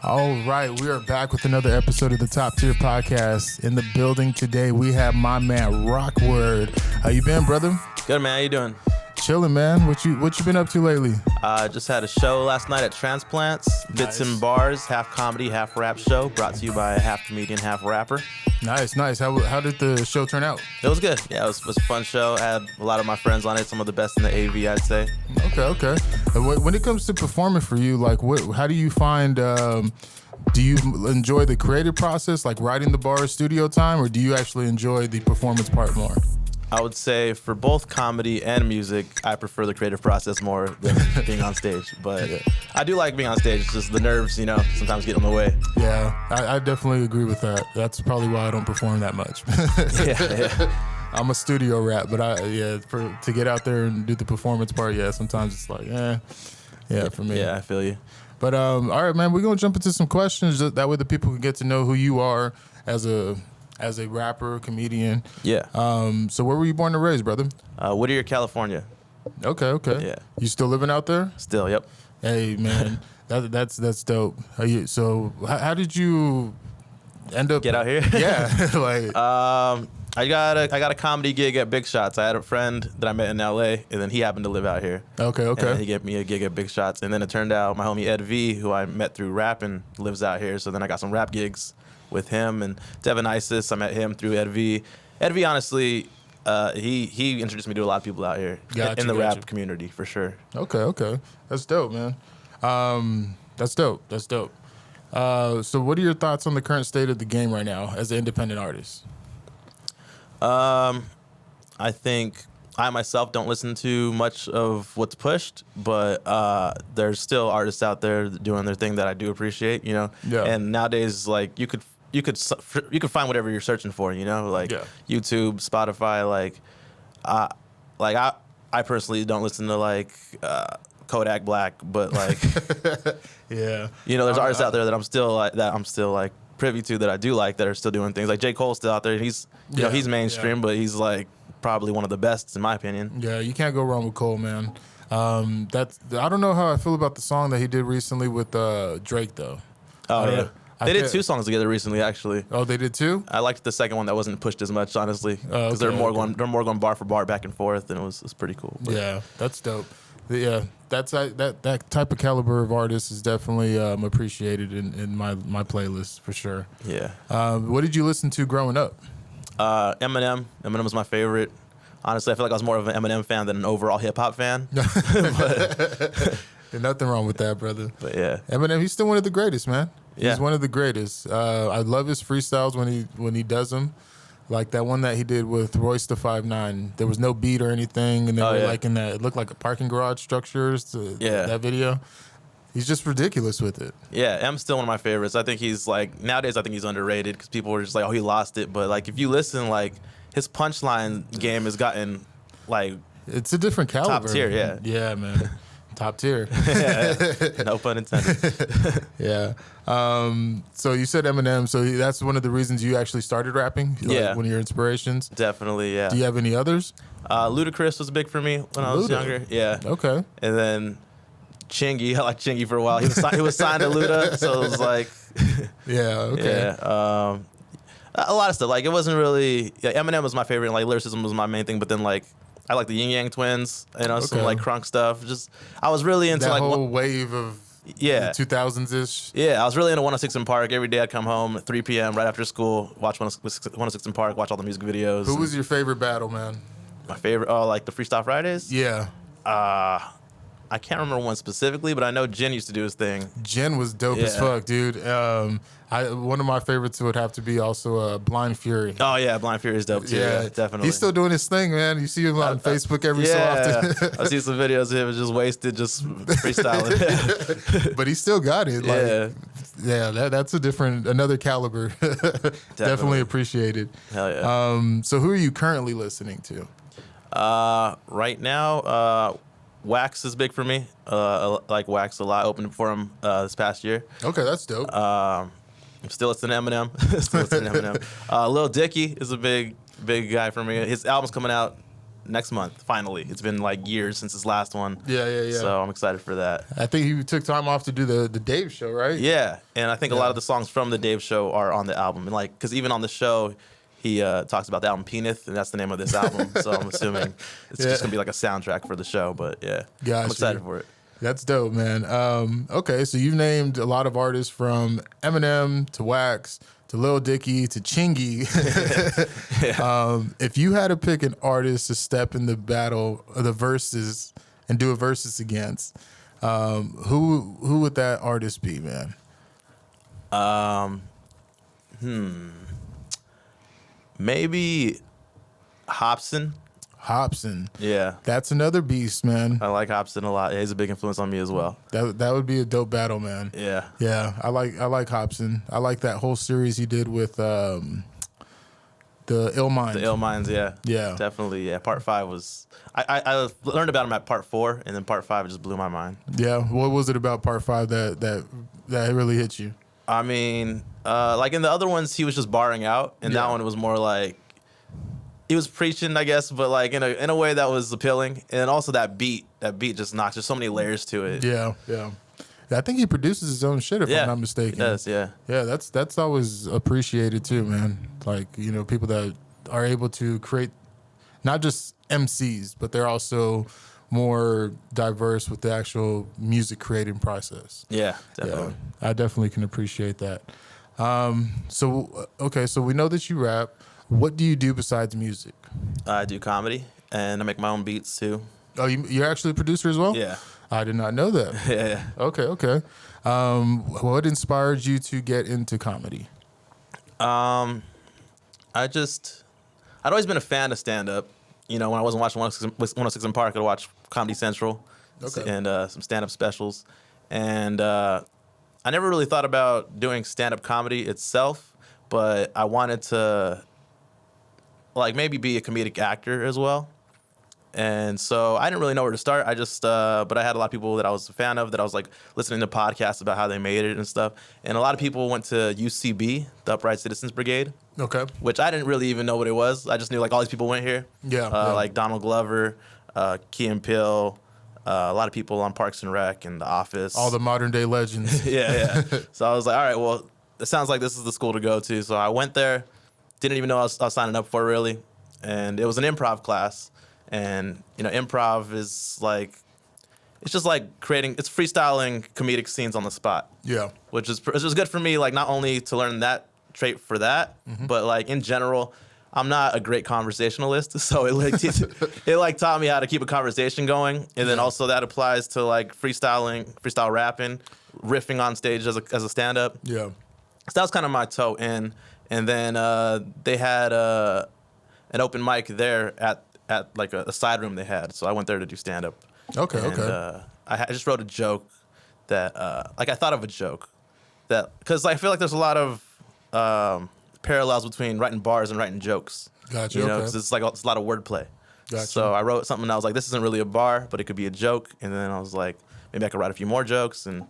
All right, we are back with another episode of the Top Tier Podcast. In the building today, we have my man Rawkward. How you been, brother? Good, man. How you doing? Chilling, man. What you been up to lately? Just had a show last night at Transplants. Bits and Bars, half comedy, half rap show, brought to you by a half comedian, half rapper. Nice. How did the show turn out? It was good. Yeah, it was a fun show. I had a lot of my friends on it, some of the best in the AV, I'd say. Okay. When it comes to performing for you, like, how do you find? Do you enjoy the creative process, like writing the bars, studio time, or do you actually enjoy the performance part more? I would say for both comedy and music, I prefer the creative process more than being on stage. But yeah. I do like being on stage. It's just the nerves, sometimes get in the way. Yeah, I definitely agree with that. That's probably why I don't perform that much. Yeah. I'm a studio rat, but to get out there and do the performance part, sometimes it's like, for me. Yeah, I feel you. But all right, man, we're gonna jump into some questions. That way, the people can get to know who you are as a rapper, comedian. Yeah. So where were you born and raised, brother? Whittier, California. Okay. Yeah. You still living out there? Still, yep. Hey, man, that's dope. How did you end up get out here? Yeah, I got a comedy gig at Big Shots. I had a friend that I met in LA, and then he happened to live out here. Okay. And he gave me a gig at Big Shots, and then it turned out my homie Ed V, who I met through rapping, lives out here. So then I got some rap gigs with him, and Devin Isis, I met him through Ed V. Ed V, honestly, he introduced me to a lot of people out here in the rap community, for sure. Okay. That's dope, man. That's dope. So what are your thoughts on the current state of the game right now as an independent artist? I think I myself don't listen to much of what's pushed, but there's still artists out there doing their thing that I do appreciate, Yeah. And nowadays, like you could find whatever you're searching for, YouTube, Spotify. I personally don't listen to Kodak Black, but yeah, there's artists out there that I'm still privy to that I do like that are still doing things. Like J. Cole's still out there. He's he's mainstream, but he's probably one of the best in my opinion. Yeah, you can't go wrong with Cole, man. I don't know how I feel about the song that he did recently with Drake though. Oh yeah. They did 2 songs together recently, actually. Oh, they did 2? I liked the second one that wasn't pushed as much, honestly, because they're more going bar for bar back and forth, and it was pretty cool. But. Yeah, that's dope. Yeah, that type of caliber of artist is definitely appreciated in my playlist for sure. Yeah. What did you listen to growing up? Eminem. Eminem was my favorite. Honestly, I feel like I was more of an Eminem fan than an overall hip hop fan. There's nothing wrong with that, brother. But yeah, Eminem, he's still one of the greatest, man. Yeah. He's one of the greatest. I love his freestyles when he does them. Like that one that he did with Royce the 5'9". There was no beat or anything, and they were in that. It looked like a parking garage structures. That video. He's just ridiculous with it. Yeah, M's still one of my favorites. I think he's nowadays. I think he's underrated because people are just oh, he lost it. But if you listen, his punchline game has gotten it's a different caliber. Top tier. Yeah. Yeah, man. Top tier. Yeah, no pun intended. Yeah. So you said Eminem. So that's one of the reasons you actually started rapping? Yeah. One of your inspirations? Definitely, yeah. Do you have any others? Ludacris was big for me when I was younger. Yeah. Okay. And then Chingy. I liked Chingy for a while. He was signed to Luda, so it was yeah, okay. Yeah. A lot of stuff. It wasn't really... Eminem was my favorite. Lyricism was my main thing, but then, I like the Yin Yang Twins, some crunk stuff. Just I was really into that whole wave of the 2000s-ish. Yeah, I was really into 106 in Park. Every day I'd come home at 3 p.m. right after school, watch 106 in Park, watch all the music videos. Who was your favorite battle, man? My favorite, the Freestyle Fridays? Yeah. I can't remember one specifically, but I know Jen used to do his thing. Jen was dope as fuck, dude. One of my favorites would have to be also Blind Fury. Oh, yeah, Blind Fury is dope, too. Yeah, definitely. He's still doing his thing, man. You see him on Facebook every so often. I see some videos of him just wasted, just freestyling. But he still got it. That's another caliber. Definitely appreciated. Hell yeah. So who are you currently listening to? Right now, Wax is big for me. I like Wax a lot. Opened for him this past year. Okay, that's dope. I'm still listening to Eminem. Lil Dicky is a big guy for me. His album's coming out next month. Finally, it's been like years since his last one. Yeah. So I'm excited for that. I think he took time off to do the Dave show, right? Yeah, and I think a lot of the songs from the Dave show are on the album, and like because even on the show. He talks about the album Penith, and that's the name of this album. So I'm assuming it's just going to be like a soundtrack for the show. But yeah, I'm excited for it. That's dope, man. Okay, so you've named a lot of artists from Eminem to Wax to Lil Dicky to Chingy. If you had to pick an artist to step in the battle of the verses and do a versus against, who would that artist be, man? Maybe Hopsin. Hopsin. Yeah. That's another beast, man. I like Hopsin a lot. Yeah, he's a big influence on me as well. That would be a dope battle, man. Yeah. Yeah, I like Hopsin. I like that whole series he did with the Ill Mind. The Ill Minds, yeah. Yeah. Definitely, yeah. Part 5 was... I learned about him at Part 4, and then Part 5 just blew my mind. Yeah. What was it about Part 5 that really hit you? I mean, like in the other ones, he was just barring out, and that one was more like he was preaching, I guess, but like in a way that was appealing, and also that beat just knocked. There's so many layers to it. Yeah. I think he produces his own shit, if I'm not mistaken. He does, yeah. Yeah, that's always appreciated too, man. Like, you know, people that are able to create not just MCs, but they're also more diverse with the actual music creating process. Yeah, definitely. Yeah, I definitely can appreciate that. So we know that you rap. What do you do besides music? I do comedy, and I make my own beats too. Oh, you're actually a producer as well? Yeah. I did not know that. Yeah. Okay. What inspired you to get into comedy? I'd always been a fan of stand-up. You know, when I wasn't watching 106 in Park, I'd watch Comedy Central and some stand-up specials. And I never really thought about doing stand-up comedy itself, but I wanted to, like, maybe be a comedic actor as well. And so I didn't really know where to start. But I had a lot of people that I was a fan of that I was like listening to podcasts about how they made it and stuff. And a lot of people went to UCB, the Upright Citizens Brigade. Okay. Which I didn't really even know what it was. I just knew like all these people went here. Yeah. Like Donald Glover, Key and Peele, a lot of people on Parks and Rec and The Office. All the modern day legends. yeah. So I was like, all right, well, it sounds like this is the school to go to. So I went there, didn't even know I was signing up for really. And it was an improv class. And, you know, improv is like, it's just like it's freestyling comedic scenes on the spot. Yeah. Which is good for me, like not only to learn that trait for that, but like in general, I'm not a great conversationalist. So it taught me how to keep a conversation going. And then also that applies to like freestyle rapping, riffing on stage as a stand-up. Yeah. So that was kind of my toe in. And then they had an open mic there at like a side room they had. So I went there to do stand-up. Okay. I just wrote a joke that, I thought of a joke that, because I feel like there's a lot of parallels between writing bars and writing jokes. Gotcha. You know, because it's a lot of wordplay. Gotcha. So I wrote something and I was like, this isn't really a bar, but it could be a joke. And then I was like, maybe I could write a few more jokes, and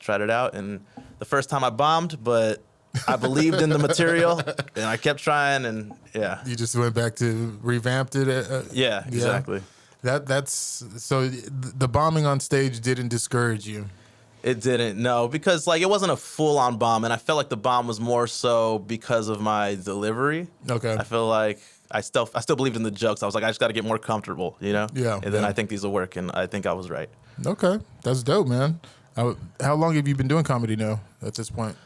tried it out. And the first time I bombed, but I believed in the material, and I kept trying, and You just went back to revamped it? Exactly. That's so the bombing on stage didn't discourage you? It didn't, no, because like it wasn't a full-on bomb, and I felt like the bomb was more so because of my delivery. Okay. I feel like I still believed in the jokes. I was like, I just got to get more comfortable, you know? Yeah. And then I think these will work, and I think I was right. Okay. That's dope, man. How long have you been doing comedy now at this point?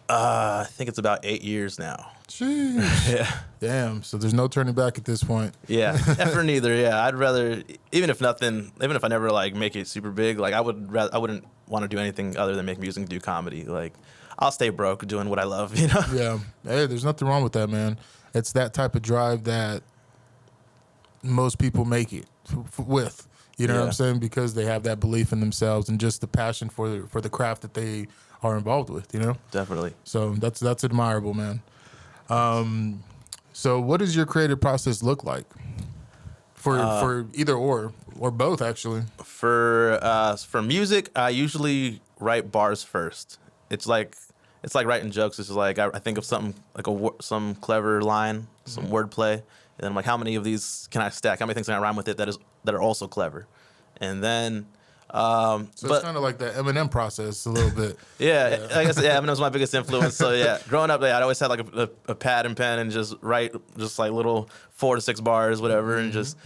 I think it's about 8 years now. Jeez. Yeah. Damn. So there's no turning back at this point. Yeah. Ever neither. Yeah. I'd rather, even if I never like make it super big, like I wouldn't want to do anything other than make music and do comedy. Like I'll stay broke doing what I love, you know? Yeah. Hey, there's nothing wrong with that, man. It's that type of drive that most people make it with. You know what I'm saying? Because they have that belief in themselves and just the passion for the craft that they are involved with, you know? Definitely. So that's admirable, man. So what does your creative process look like for either or both, actually? For music, I usually write bars first. It's like writing jokes. It's just like I think of something like some clever line, some wordplay, then I'm like, how many of these can I stack? How many things can I rhyme with it that are also clever? And then so it's kind of like the Eminem process a little bit. Yeah, I guess Eminem's my biggest influence. So yeah, growing up, I'd always had like a pad and pen and just write just like little 4 to 6 bars, whatever, and just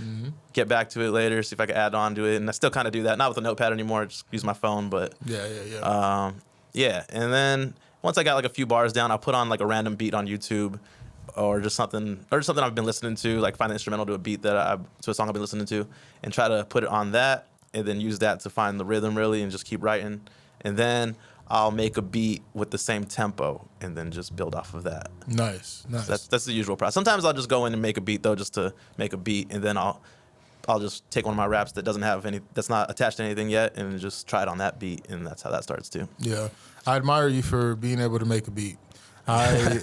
get back to it later, see if I could add on to it. And I still kind of do that, not with a notepad anymore. I just use my phone, but yeah. And then once I got like a few bars down, I'll put on like a random beat on YouTube. Or just something I've been listening to, like find an instrumental to a beat to a song I've been listening to, and try to put it on that, and then use that to find the rhythm really, and just keep writing, and then I'll make a beat with the same tempo, and then just build off of that. Nice. So that's the usual process. Sometimes I'll just go in and make a beat though, just to make a beat, and then I'll just take one of my raps that's not attached to anything yet, and just try it on that beat, and that's how that starts too. Yeah, I admire you for being able to make a beat. I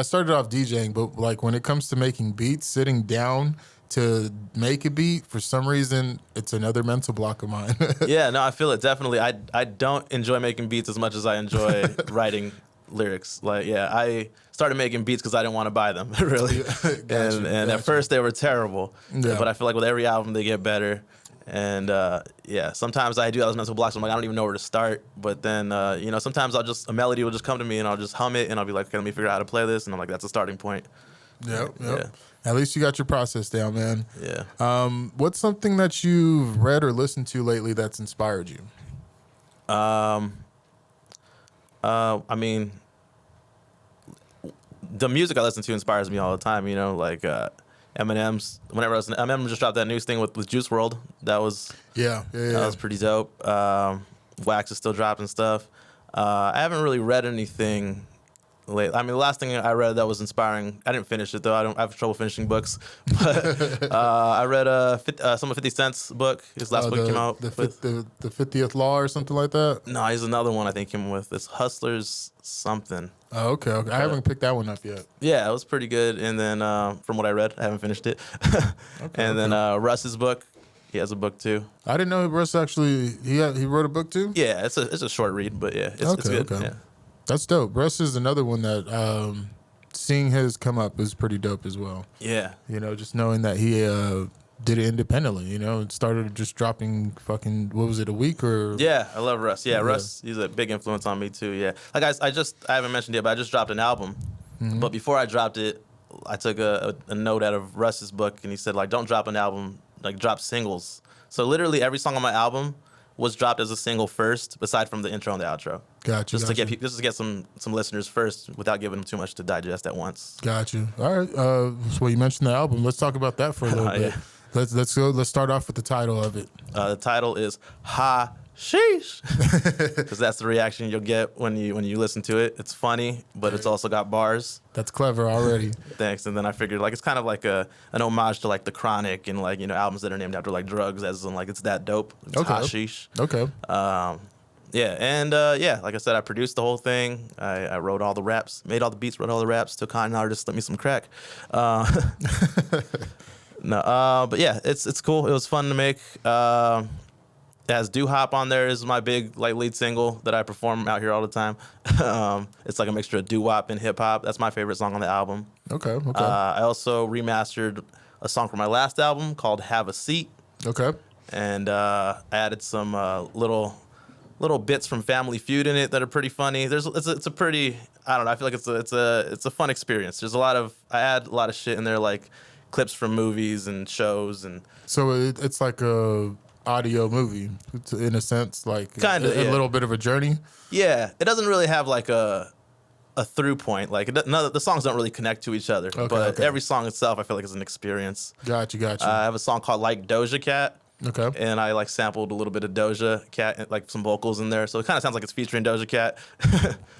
started off DJing, but like when it comes to making beats, sitting down to make a beat, for some reason, it's another mental block of mine. Yeah, no, I feel it definitely. I don't enjoy making beats as much as I enjoy writing lyrics. Like, yeah, I started making beats because I didn't want to buy them, really. Gotcha. At first they were terrible, but I feel like with every album they get better. And sometimes I do have those mental blocks. I'm like, I don't even know where to start. But then, sometimes a melody will just come to me and I'll just hum it and I'll be like, okay, let me figure out how to play this. And I'm like, that's a starting point. Yep. Yeah. At least you got your process down, man. Yeah. What's something that you've read or listened to lately that's inspired you? I mean, the music I listen to inspires me all the time, like Eminem just dropped that news thing with Juice WRLD. That was that was pretty dope. Wax is still dropping stuff. I haven't really read anything lately. I mean, the last thing I read that was inspiring, I didn't finish it though. I have trouble finishing books. But I read some of 50 Cent's book. His last book came out. The 50th Law or something like that? No, he's another one I think came with. It's Hustlers something. Oh, okay. I haven't picked that one up yet. Yeah, it was pretty good. And then from what I read, I haven't finished it. Then Russ's book, he has a book too. I didn't know Russ actually he wrote a book too. Yeah, it's a short read, but yeah, it's good. Okay. Yeah. That's dope. Russ is another one that seeing his come up is pretty dope as well. Yeah. Just knowing that he did it independently, and started just dropping fucking, what was it, a week or? Yeah, I love Russ. Yeah, Russ, he's a big influence on me too. Yeah. Like I haven't mentioned it, but I just dropped an album. Mm-hmm. But before I dropped it, I took a note out of Russ's book, and he said, like, don't drop an album, like drop singles. So literally every song on my album was dropped as a single first, aside from the intro and the outro. Gotcha. Just to get some listeners first, without giving them too much to digest at once. Gotcha. All right. So you mentioned the album. Let's talk about that for a little bit. Yeah. Let's go. Let's start off with the title of it. The title is Ha Sheesh, because that's the reaction you'll get when you listen to it. It's funny, but it's also got bars. That's clever already. Thanks. And then I figured like it's kind of like an homage to like The Chronic and like albums that are named after like drugs, as in like it's that dope. It's hashish. Okay. Like I said, I produced the whole thing. I wrote all the raps, made all the beats, wrote all the raps. Took on an artist, let me some crack. But yeah, it's cool. It was fun to make. It has Doo Hop on there. Is my big like lead single that I perform out here all the time. It's like a mixture of doo wop and hip hop. That's my favorite song on the album. Okay. I also remastered a song from my last album called Have a Seat. Okay. And I added some little bits from Family Feud in it that are pretty funny. It's a pretty, I don't know, I feel like it's a fun experience. I add a lot of shit in there, like clips from movies and shows, and so it's like a audio movie in a sense, like kind of a little bit of a journey. Yeah, it doesn't really have like a through point. Like the songs don't really connect to each other, but every song itself I feel like is an experience. Gotcha. I have a song called Like Doja Cat. Okay. And I like sampled a little bit of Doja Cat, like some vocals in there, so it kind of sounds like it's featuring Doja Cat.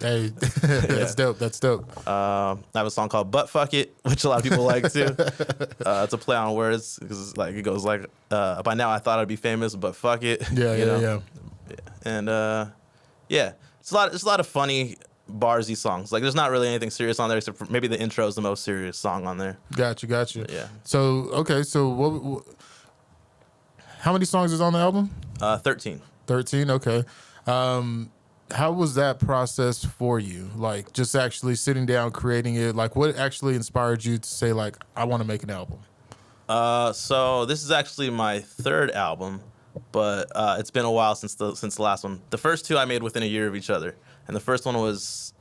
Hey, that's dope. That's dope. I have a song called Butt Fuck It, which a lot of people like too. It's a play on words because like it goes like, by now I thought I'd be famous, but fuck it. Yeah. And it's a lot of funny barsy songs. Like there's not really anything serious on there except for maybe the intro is the most serious song on there. Gotcha. Yeah. So what? How many songs is on the album? 13. 13, okay. how was that process for you? Like, just actually sitting down, creating it. Like, what actually inspired you to say, like, I want to make an album? So this is actually my third album, but it's been a while since the last one. The first two I made within a year of each other, and the first one was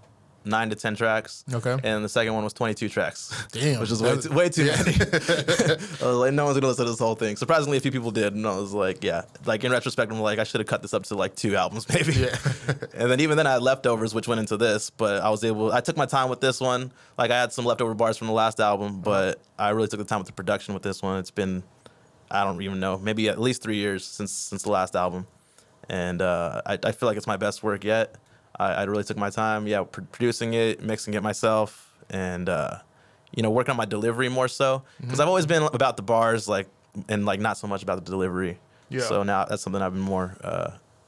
9 to 10 tracks. Okay. And the second one was 22 tracks. Damn. Which is way too many. I was like, no one's gonna listen to this whole thing. Surprisingly, a few people did, and I was like, yeah. Like in retrospect, I'm like, I should have cut this up to like 2 albums maybe. Yeah. And then even then, I had leftovers, which went into this. But I took my time with this one. Like I had some leftover bars from the last album, but I really took the time with the production with this one. It's been, I don't even know, maybe at least 3 years since the last album, and I feel like it's my best work yet. I really took my time, producing it, mixing it myself, and working on my delivery more so, because I've always been about the bars, and not so much about the delivery. Yeah. So now that's something I've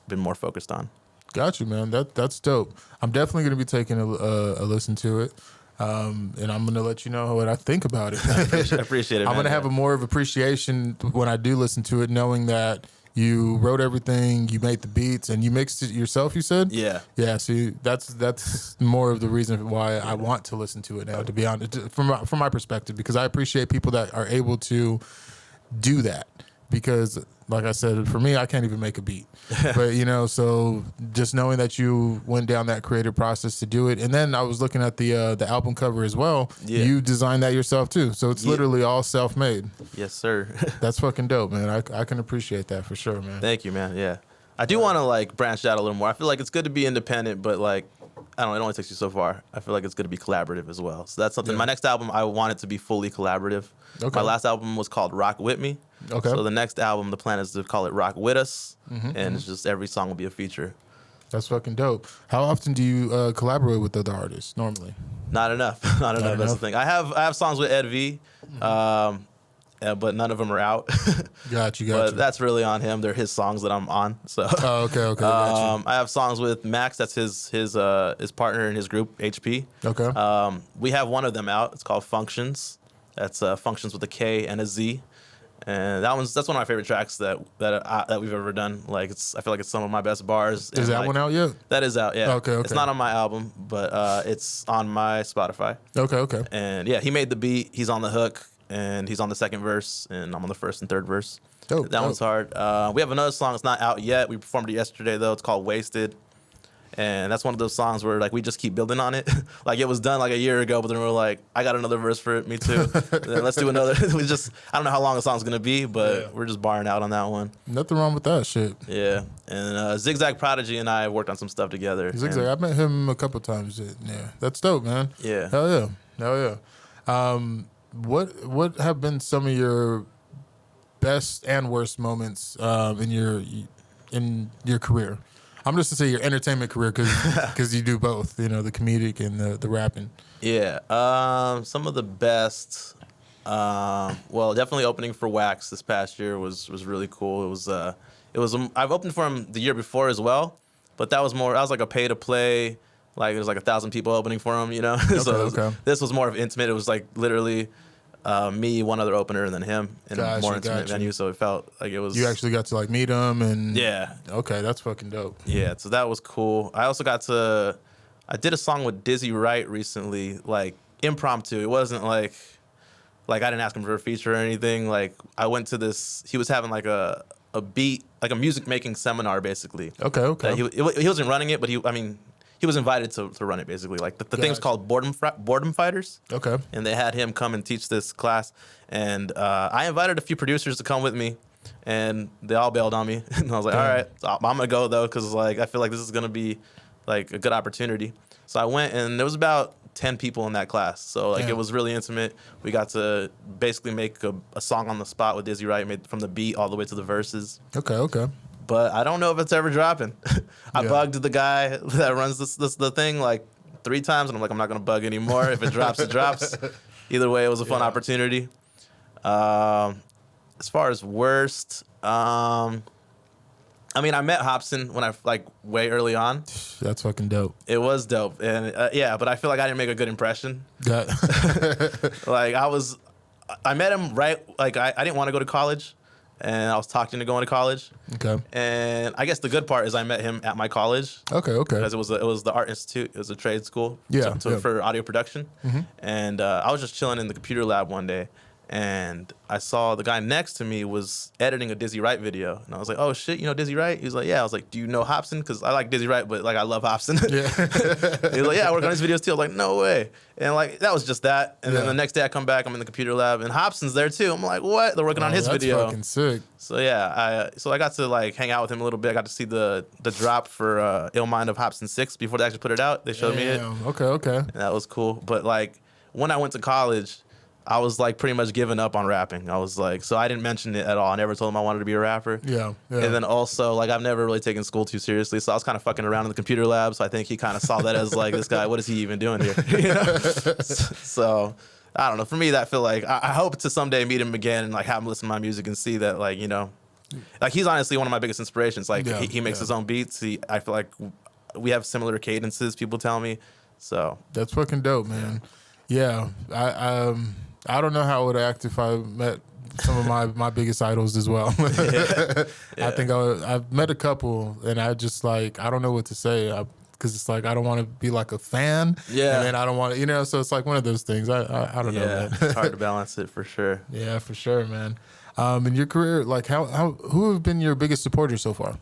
been more focused on. Got you, man. That's dope. I'm definitely gonna be taking a listen to it, and I'm gonna let you know what I think about it. I appreciate it. I'm gonna have a more of appreciation when I do listen to it, knowing that you wrote everything, you made the beats, and you mixed it yourself, you said? Yeah. Yeah, see, that's more of the reason why I want to listen to it now, to be honest, from my perspective, because I appreciate people that are able to do that. Because, like I said, for me, I can't even make a beat. But, so just knowing that you went down that creative process to do it. And then I was looking at the album cover as well. Yeah. You designed that yourself, too. So it's literally all self-made. Yes, sir. That's fucking dope, man. I can appreciate that for sure, man. Thank you, man. Yeah. I do want to, branch out a little more. I feel like it's good to be independent, but, I don't know, it only takes you so far. I feel like it's good to be collaborative as well. So that's something. Yeah. My next album, I want it to be fully collaborative. Okay. My last album was called Rock With Me. Okay. So the next album, the plan is to call it Rock With Us, and it's just every song will be a feature. That's fucking dope. How often do you collaborate with other artists normally? Not enough. Not enough. That's the thing. I have songs with Ed V, but none of them are out. Got you. But that's really on him. They're his songs that I'm on. So. Okay. Got you. I have songs with Max. That's his partner in his group, HP. Okay. We have one of them out. It's called Functions. That's Functions with a K and a Z. And that's one of my favorite tracks that we've ever done. I feel like it's some of my best bars. Is that one out yet? That is out, yeah. Okay. It's not on my album, but it's on my Spotify. Okay. And yeah, he made the beat. He's on the hook, and he's on the second verse, and I'm on the first and third verse. Dope. That one's hard. We have another song. It's not out yet. We performed it yesterday though. It's called Wasted. And that's one of those songs where we just keep building on it. It was done a year ago, but then we're like, I got another verse for it, me too. Then let's do another. I don't know how long the song's gonna be, but we're just barring out on that one. Nothing wrong with that shit. Yeah. And Zigzag Prodigy and I worked on some stuff together. Zigzag, I met him a couple times. Yeah, that's dope, man. Yeah. Hell yeah. What have been some of your best and worst moments in your career? I'm just to say your entertainment career because you do both, the comedic and the rapping. Yeah. Some of the best, definitely opening for Wax this past year was really cool. I've opened for him the year before as well, but that was like a pay to play. There's 1,000 people opening for him, Okay. This was more of intimate. It was literally me, one other opener, and then him in a more intimate venue. So it felt like it was. You actually got to meet him, and yeah. Okay, that's fucking dope. Yeah, so that was cool. I also I did a song with Dizzy Wright recently, impromptu. It wasn't like I didn't ask him for a feature or anything. I went to this. He was having a beat, a music making seminar basically. Okay. He wasn't running it, but he was invited to run it basically. The thing's called Boredom Fighters. Okay. And they had him come and teach this class. And I invited a few producers to come with me, and they all bailed on me. And I was like, all right, I'm going to go though, because I feel like this is going to be a good opportunity. So I went, and there was about 10 people in that class. So it was really intimate. We got to basically make a song on the spot with Dizzy Wright, made from the beat all the way to the verses. Okay. But I don't know if it's ever dropping. I bugged the guy that runs the thing 3 times, and I'm like, I'm not gonna bug anymore. If it drops, it drops. Either way, it was a fun opportunity. As far as worst, I met Hobson when way early on. That's fucking dope. It was dope, and but I feel like I didn't make a good impression. I met him right. I didn't want to go to college. and I was talking to going to college. Okay. And I guess the good part is I met him at my college. Okay. Because it was the Art Institute. It was a trade school. For audio production. Mm-hmm. And I was just chilling in the computer lab one day, and I saw the guy next to me was editing a Dizzy Wright video, and I was like, "Oh shit, you know Dizzy Wright?" He was like, "Yeah." I was like, "Do you know Hobson?" Because I like Dizzy Wright, but like I love Hobson. Yeah. He was like, "Yeah, I work on his videos too." I was like, "No way!" And like that was just that. And then the next day I come back, I'm in the computer lab, and Hobson's there too. I'm like, "What?" They're working on his video. That's fucking sick. So yeah, I got to like hang out with him a little bit. I got to see the drop for Ill Mind of Hobson 6 before they actually put it out. They showed me it. Okay. And that was cool. But like when I went to college, I was like pretty much giving up on rapping. I was like, so I didn't mention it at all. I never told him I wanted to be a rapper. Yeah. And then also like I've never really taken school too seriously. So I was kind of fucking around in the computer lab. So I think he kind of saw that as like, this guy, what is he even doing here? You know? So I don't know. For me, that feel like I hope to someday meet him again and like have him listen to my music and see that like, you know, like he's honestly one of my biggest inspirations. Like he makes his own beats. I feel like we have similar cadences, people tell me. So that's fucking dope, man. Yeah. I don't know how I would act if I met some of my biggest idols as well. I think I've met a couple, and I just like, I don't know what to say. Because it's like, I don't want to be like a fan. Yeah. And then I don't want to, you know, so it's like one of those things. I don't know, man. It's hard to balance it for sure. Yeah, for sure, man. In your career, like who have been your biggest supporters so far?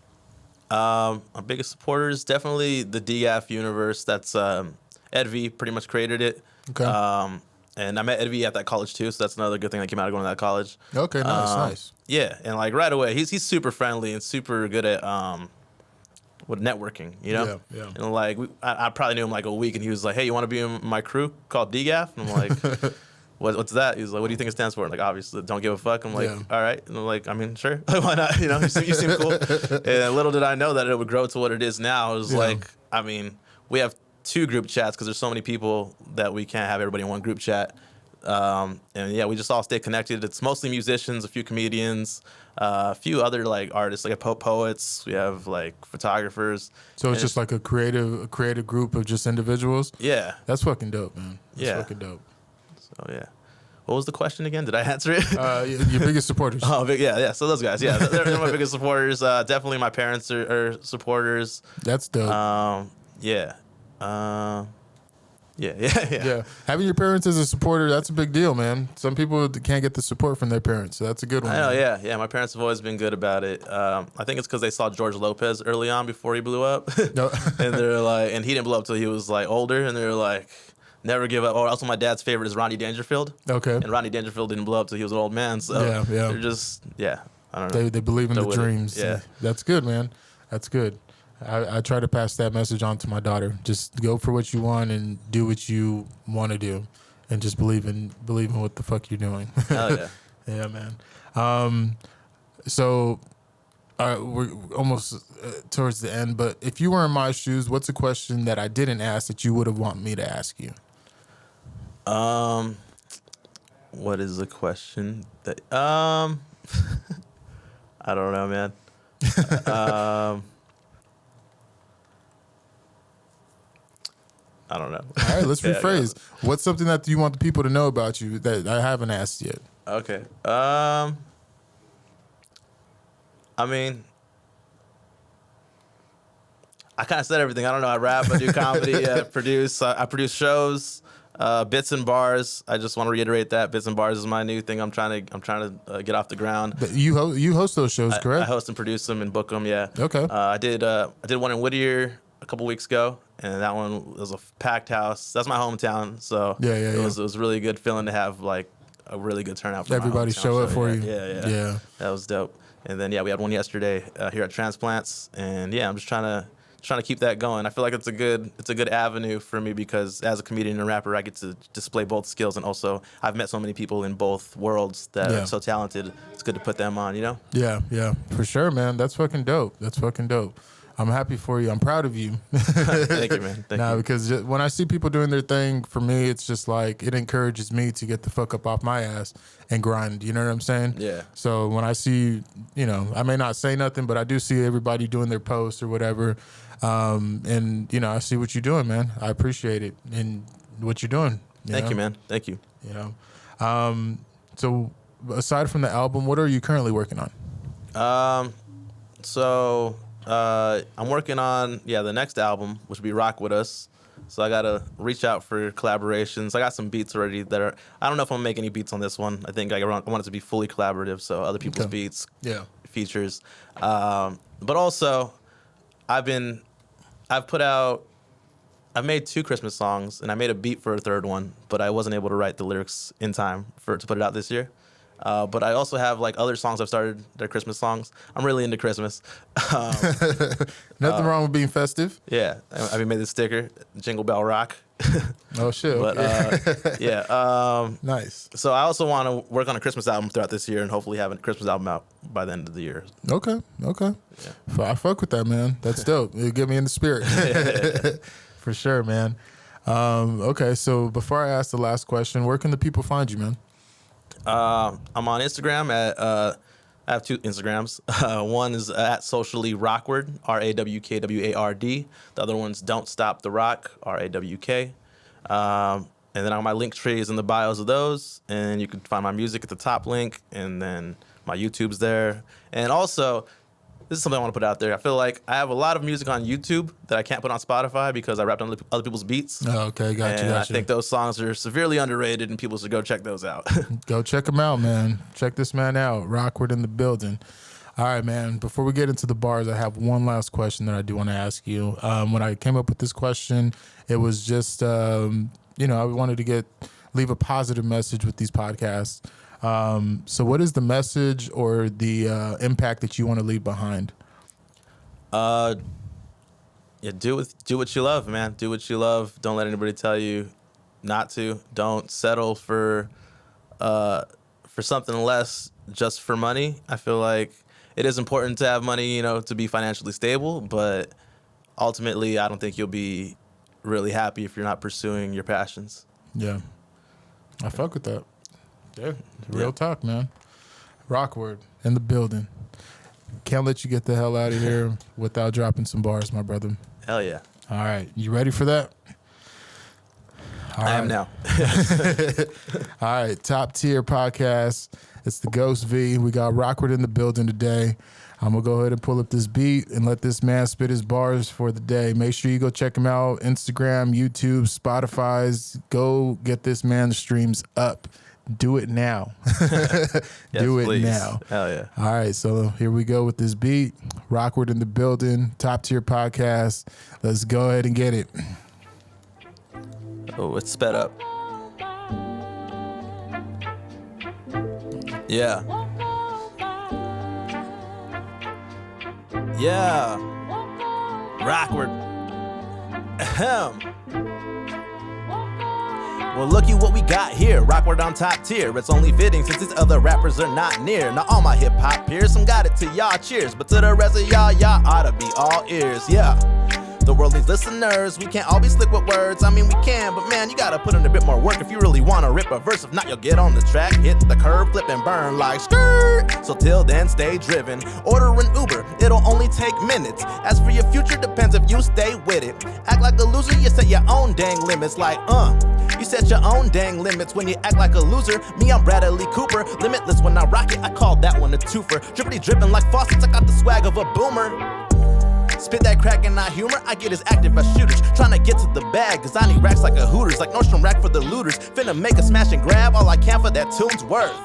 My biggest supporters, definitely the DGAF universe. That's Ed V pretty much created it. Okay. And I met Ed V at that college too, so that's another good thing that came out of going to that college. Okay, nice. Yeah, and like right away, he's super friendly and super good at with networking, you know? Yeah. And like I probably knew him like a week, and he was like, "Hey, you want to be in my crew called DGAF?" And I'm like, what's that? He was like, "What do you think it stands for?" And like, obviously, don't give a fuck. I'm like, all right. And I'm like, I mean, sure, why not? You know, you seem cool. And little did I know that it would grow to what it is now. It was like, I mean, we have 2 group chats because there's so many people that we can't have everybody in one group chat. And yeah, we just all stay connected. It's mostly musicians, a few comedians, a few other like artists, like poets. We have like photographers. So it's just like a creative group of just individuals. Yeah, that's fucking dope, man. That's fucking dope. So yeah, what was the question again? Did I answer it? Your biggest supporters. Oh, yeah. So those guys, yeah, they're my biggest supporters. Definitely my parents are supporters. That's dope. Yeah. Yeah. Having your parents as a supporter, that's a big deal, man. Some people can't get the support from their parents, so that's a good one. I know, yeah. My parents have always been good about it. I think it's because they saw George Lopez early on before he blew up. No. And they're like, and he didn't blow up till he was like older, and they're like, never give up. Or also my dad's favorite is Rodney Dangerfield. Okay. And Rodney Dangerfield didn't blow up till he was an old man, so they're just, I don't know. They believe in the dreams. Yeah. That's good, man. That's good. I try to pass that message on to my daughter. Just go for what you want and do what you want to do, and just believe in what the fuck you're doing. Hell yeah. Yeah, man. So we're almost towards the end, but if you were in my shoes, what's a question that I didn't ask that you would have wanted me to ask you? What is the question that I don't know, man. I don't know. All right, let's rephrase. What's something that you want the people to know about you that I haven't asked yet? Okay. I mean, I kind of said everything. I don't know. I rap. I do comedy. I produce shows, bits and bars. I just want to reiterate that bits and bars is my new thing. I'm trying to get off the ground. You host those shows, correct? I host and produce them and book them. Yeah. Okay. I did one in Whittier a couple weeks ago, and that one was a packed house. That's my hometown, so it was really good feeling to have like a really good turnout. For everybody show up for you. Yeah. That was dope. And then we had one yesterday here at Transplants, and I'm just trying to keep that going. I feel like it's a good avenue for me because as a comedian and rapper, I get to display both skills, and also I've met so many people in both worlds that are so talented. It's good to put them on, you know? Yeah, for sure, man. That's fucking dope. I'm happy for you. I'm proud of you. Thank you, man. Thank you. Because when I see people doing their thing, for me, it's just like it encourages me to get the fuck up off my ass and grind. You know what I'm saying? Yeah. So when I see, I may not say nothing, but I do see everybody doing their posts or whatever. And, I see what you're doing, man. I appreciate it and what you're doing. Thank you, man. Thank you. So aside from the album, what are you currently working on? So I'm working on the next album, which will be Rock With Us. So I gotta reach out for collaborations. I got some beats already that are. I don't know if I'm gonna make any beats on this one. I think I want it to be fully collaborative, so other people's beats, features. But also, I've made 2 Christmas songs, and I made a beat for a third one, but I wasn't able to write the lyrics in time to put it out this year. But I also have like other songs I've started. They're Christmas songs. I'm really into Christmas. Nothing wrong with being festive. Yeah, I made this sticker, Jingle Bell Rock. Oh shit! But nice. So I also want to work on a Christmas album throughout this year, and hopefully have a Christmas album out by the end of the year. Okay. Yeah. I fuck with that, man. That's dope. It'll get me in the spirit. For sure, man. Okay, so before I ask the last question, where can the people find you, man? I'm on Instagram at I have 2 Instagrams. One is at socially Rawkward, Rawkward. The other one's Don't Stop the Rock, RAWK. And then my link tree is in the bios of those, and you can find my music at the top link, and then my YouTube's there. And also, this is something I want to put out there. I feel like I have a lot of music on YouTube that I can't put on Spotify because I rapped on other people's beats. Oh, okay, gotcha. I think those songs are severely underrated, and people should go check those out. Go check them out, man. Check this man out. Rawkward in the building. All right, man. Before we get into the bars, I have one last question that I do want to ask you. When I came up with this question, it was just, I wanted to leave a positive message with these podcasts. So what is the message or the impact that you want to leave behind? Do what you love, man. Do what you love. Don't let anybody tell you not to. Don't settle for something less just for money. I feel like it is important to have money, to be financially stable, but ultimately I don't think you'll be really happy if you're not pursuing your passions. Yeah. I fuck with that. Yeah, real talk, man. Rawkward in the building. Can't let you get the hell out of here without dropping some bars, my brother. Hell yeah. All right. You ready for that? I am now. All right. Top tier podcast. It's the Ghost V. We got Rawkward in the building today. I'm going to go ahead and pull up this beat and let this man spit his bars for the day. Make sure you go check him out. Instagram, YouTube, Spotify's. Go get this man the streams up. Do it now. Do it please. now. Hell yeah. All right, so here we go with this beat. Rawkward in the building, top tier podcast. Let's go ahead and get it. Oh, it's sped up. Yeah. Yeah. Rawkward. Ahem. Well, looky what we got here. Rawkward on top tier. It's only fitting since these other rappers are not near. Now all my hip hop peers, some got it to y'all, cheers. But to the rest of y'all ought to be all ears, yeah. The world needs listeners. We can't all be slick with words. I mean, we can, but man, you gotta put in a bit more work if you really wanna rip a verse. If not, you'll get on the track, hit the curb, flip and burn like skirt. So till then, stay driven. Order an Uber, it'll only take minutes. As for your future, depends if you stay with it. Act like a loser, you set your own dang limits. Like, you set your own dang limits when you act like a loser. Me, I'm Bradley Cooper, limitless when I rock it. I call that one a twofer. Drippity drippin' like faucets, I got the swag of a boomer. Spit that crack and not humor, I get as active as shooters. Tryna get to the bag, cause I need racks like a Hooters. Like Nordstrom rack for the looters. Finna make a smash and grab all I can for that tune's worth.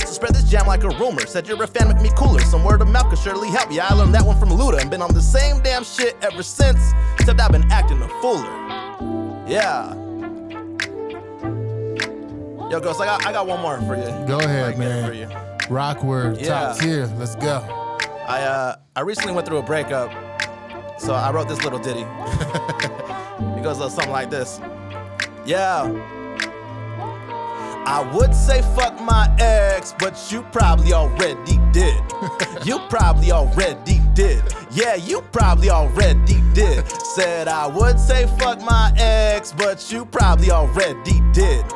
So spread this jam like a rumor. Said you're a fan, make me cooler. Some word of mouth could surely help ya. I learned that one from Luda and been on the same damn shit ever since. Except I've been acting a fooler. Yeah. Yo, Ghost, I got one more for you. Go ahead, man. For you. Rawkward, top tier. Let's go. I recently went through a breakup, so I wrote this little ditty. It goes a little something like this. Yeah. I would say fuck my ex, but you probably already did. You probably already did. Yeah, you probably already did. Said I would say fuck my ex, but you probably already did.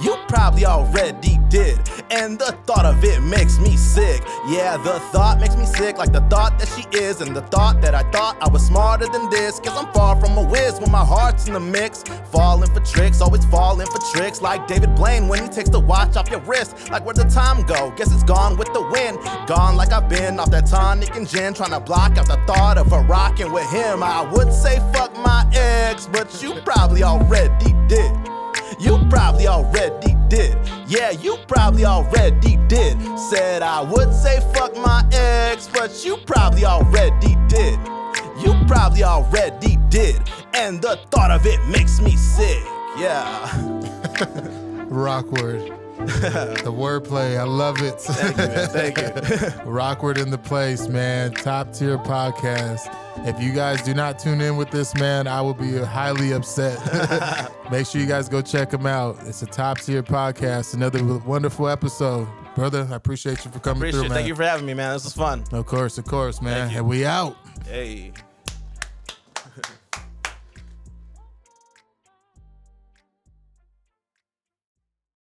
You probably already did, and the thought of it makes me sick. Yeah, the thought makes me sick, like the thought that she is, and the thought that I thought I was smarter than this. Cause I'm far from a whiz when my heart's in the mix. Falling for tricks, always falling for tricks. Like David Blaine when he takes the watch off your wrist. Like where'd the time go? Guess it's gone with the wind. Gone like I've been off that tonic and gin, trying to block out the thought of a rockin' with him. I would say fuck my ex, but you probably already did. You probably already did. Yeah, you probably already did. Said I would say fuck my ex, but you probably already did. You probably already did, and the thought of it makes me sick. Yeah. Rawkward. The wordplay, I love it. Thank you, man. Thank you. Rawkward in the place, man. Top tier podcast. If you guys do not tune in with this man, I will be highly upset. Make sure you guys go check him out. It's a top tier podcast. Another wonderful episode. Brother, I appreciate you for coming through, man. Thank you for having me, man. This was fun. Of course, man. And we out. Hey.